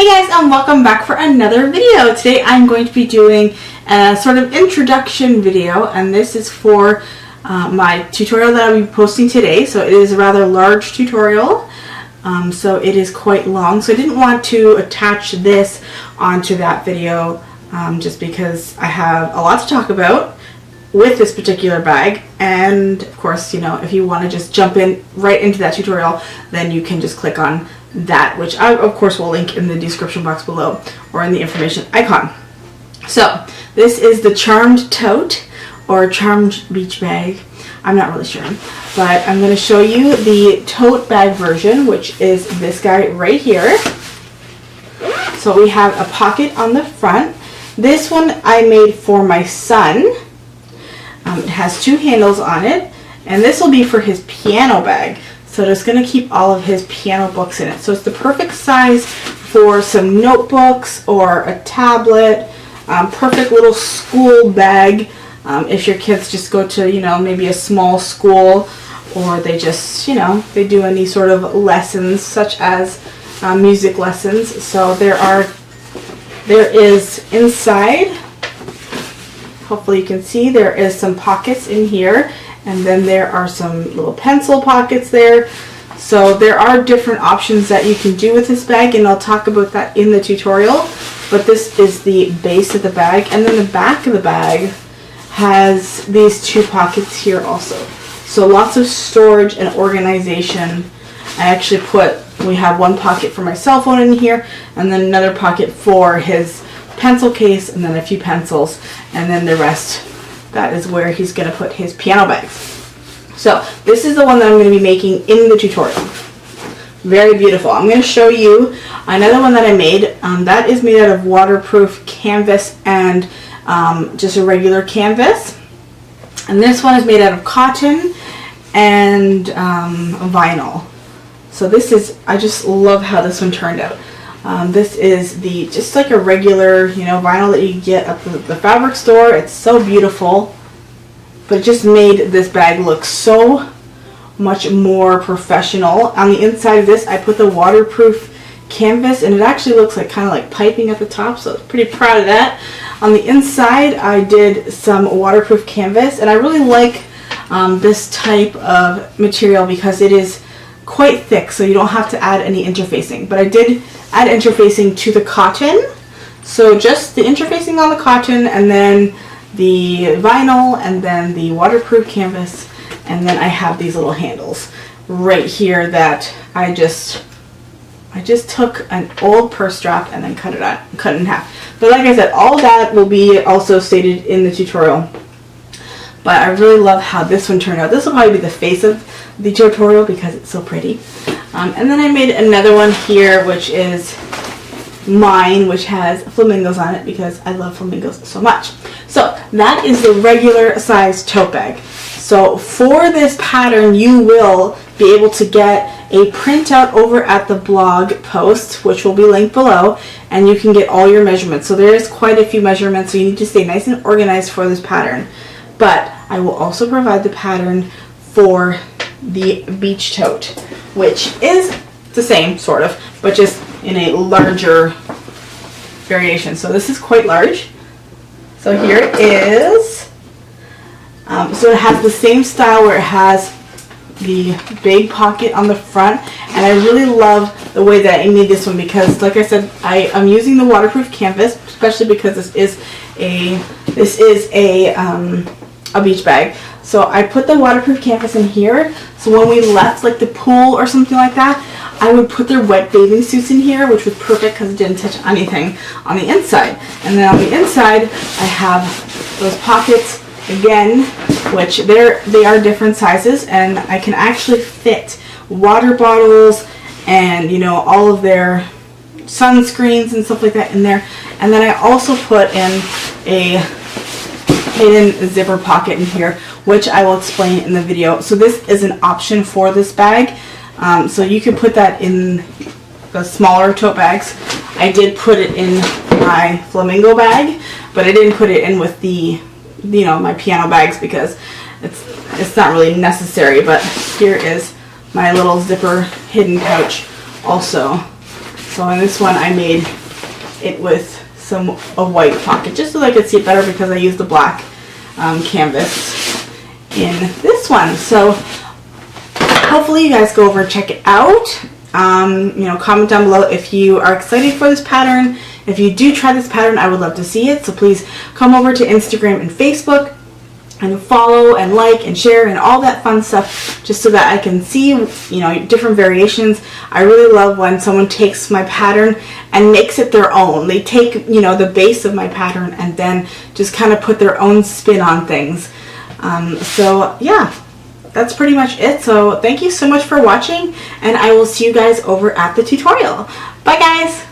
Hey guys, and welcome back for another video. Today I'm going to be doing a sort of introduction video, and this is for my tutorial that I'll be posting today. So it is a rather large tutorial, so it is quite long. So I didn't want to attach this onto that video just because I have a lot to talk about with this particular bag, and of course, you know, if you want to just jump in right into that tutorial, then you can just click on that, which I of course will link in the description box below or in the information icon. So this is the Charmed Tote or Charmed Beach Bag. I'm not really sure, but I'm going to show you the tote bag version, which is this guy right here. So we have a pocket on the front. This one I made for my son. It has two handles on it, and this will be for his piano bag. So it's going to keep all of his piano books in it. So it's the perfect size for some notebooks or a tablet. Perfect little school bag if your kids just go to, you know, maybe a small school, or they just, you know, they do any sort of lessons such as music lessons. So there is inside, hopefully you can see, there is some pockets in here, and then there are some little pencil pockets there. So there are different options that you can do with this bag, and I'll talk about that in the tutorial. But this is the base of the bag, and then the back of the bag has these two pockets here also. So lots of storage and organization. I actually we have one pocket for my cell phone in here, and then another pocket for his pencil case, and then a few pencils, and then the rest, that is where he's going to put his piano bags. So this is the one that I'm going to be making in the tutorial. Very beautiful. I'm going to show you another one that I made. That is made out of waterproof canvas and just a regular canvas. And this one is made out of cotton and vinyl. So this is, I just love how this one turned out. This is just like a regular, you know, vinyl that you get at the fabric store. It's so beautiful, but it just made this bag look so much more professional. On the inside of this, I put the waterproof canvas, and it actually looks like kind of like piping at the top, so I'm pretty proud of that. On the inside, I did some waterproof canvas, and I really like this type of material because it is quite thick, so you don't have to add any interfacing. But I did add interfacing to the cotton, so just the interfacing on the cotton, and then the vinyl, and then the waterproof canvas, and then I have these little handles right here that I just took an old purse strap and then cut it in half. But like I said, all that will be also stated in the tutorial. But I really love how this one turned out. This will probably be the face of the tutorial because it's so pretty. And then I made another one here, which is mine, which has flamingos on it because I love flamingos so much. So that is the regular size tote bag. So for this pattern, you will be able to get a printout over at the blog post, which will be linked below, and you can get all your measurements. So there is quite a few measurements, so you need to stay nice and organized for this pattern. But I will also provide the pattern for the beach tote, which is the same sort of, but just in a larger variation. So this is quite large. So here it is. So it has the same style where it has the big pocket on the front, and I really love the way that I made this one because, like I said, I'm using the waterproof canvas, especially because this is a beach bag. So I put the waterproof canvas in here, so when we left like the pool or something like that, I would put their wet bathing suits in here, which was perfect because it didn't touch anything on the inside. And then on the inside, I have those pockets again, which they are different sizes, and I can actually fit water bottles and, you know, all of their sunscreens and stuff like that in there. And then I also put in a hidden zipper pocket in here, which I will explain in the video. So this is an option for this bag. So you can put that in the smaller tote bags. I did put it in my flamingo bag, but I didn't put it in with the, you know, my piano bags because it's not really necessary. But here is my little zipper hidden pouch also. So in this one I made it with a white pocket, just so I could see it better because I used the black canvas in this one. So hopefully you guys go over and check it out. You know, comment down below if you are excited for this pattern. If you do try this pattern, I would love to see it. So please come over to Instagram and Facebook and follow and like and share and all that fun stuff, just so that I can see, you know, different variations. I really love when someone takes my pattern and makes it their own. They take, you know, the base of my pattern and then just kind of put their own spin on things. So yeah, that's pretty much it. So thank you so much for watching, and I will see you guys over at the tutorial. Bye guys!